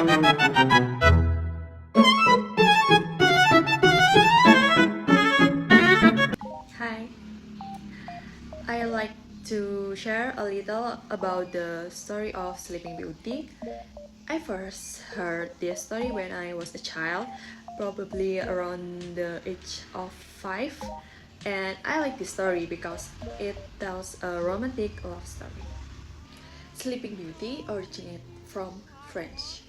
Hi, I like to share a little about the story of Sleeping Beauty. I first heard this story when I was a child, probably around the age of 5, and I like this story because it tells a romantic love story. Sleeping Beauty originated from French,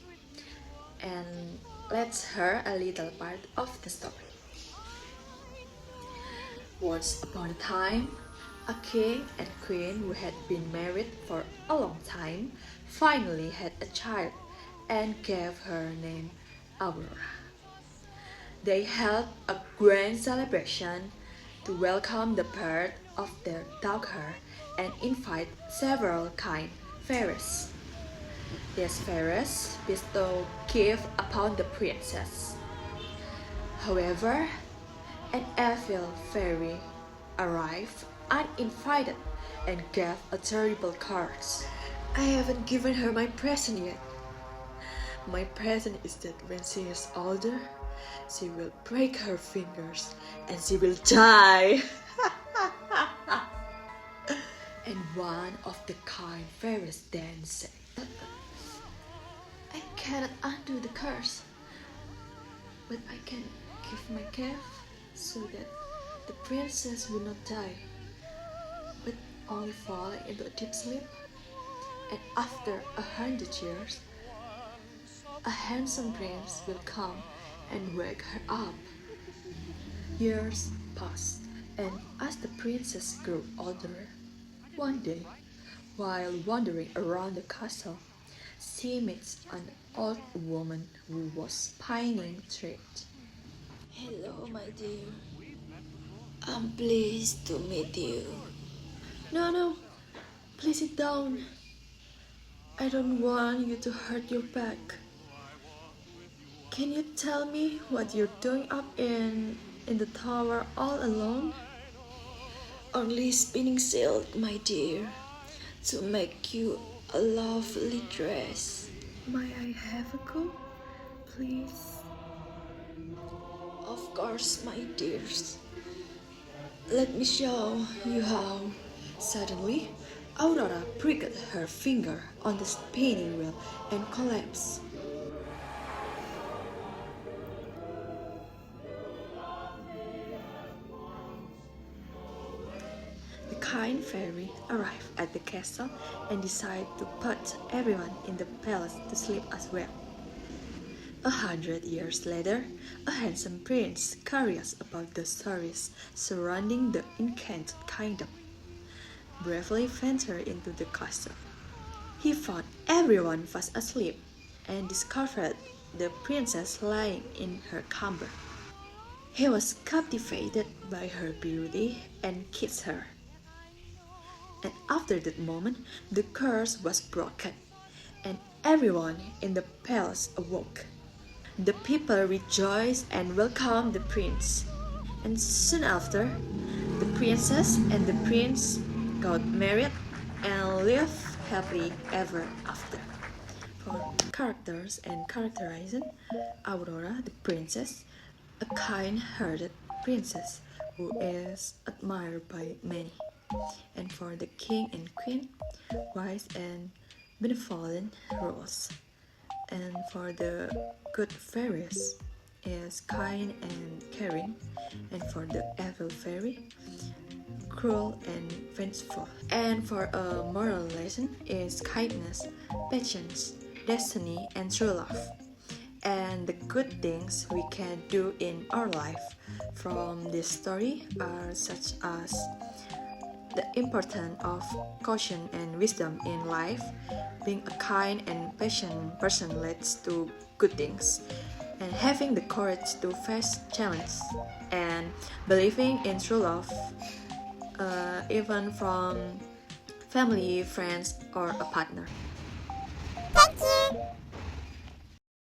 and let's hear a little part of the story. Once upon a time, a king and queen who had been married for a long time finally had a child and gave her name Aurora. They held a grand celebration to welcome the birth of their daughter and invite several kind fairies. These fairies bestowed gifts upon the princess. However, an evil fairy arrived uninvited and gave a terrible curse. I haven't given her my present yet. My present is that when she is older, she will break her fingers and she will die. And one of the kind fairies then said, I cannot undo the curse, but I can give my gift so that the princess will not die, but only fall into a deep sleep. And after 100 years, a handsome prince will come and wake her up. Years passed, and as the princess grew older, one day, while wandering around the castle, she meets an old woman who was pining treat. Hello, my dear. I'm pleased to meet you. No, please sit down. I don't want you to hurt your back. Can you tell me what you're doing up in the tower all alone? Only spinning silk, my dear, to make you a lovely dress. May I have a go, please? Of course, my dears. Let me show you how. Suddenly, Aurora pricked her finger on the spinning wheel and collapsed. The kind fairy arrived at the castle and decided to put everyone in the palace to sleep as well. 100 years later, a handsome prince, curious about the stories surrounding the enchanted kingdom, bravely ventured into the castle. He found everyone fast asleep and discovered the princess lying in her chamber. He was captivated by her beauty and kissed her. And after that moment, the curse was broken, and everyone in the palace awoke. The people rejoiced and welcomed the prince. And soon after, the princess and the prince got married and lived happily ever after. For characters and characterization, Aurora, the princess, a kind-hearted princess who is admired by many. And for the king and queen, wise and benevolent rules. And for the good fairies is kind and caring, and for the evil fairy, cruel and vengeful. And for a moral lesson is kindness, patience, destiny, and true love. And the good things we can do in our life from this story are such as the importance of caution and wisdom in life. Being a kind and patient person leads to good things, and having the courage to face challenges, and believing in true love, even from family, friends, or a partner.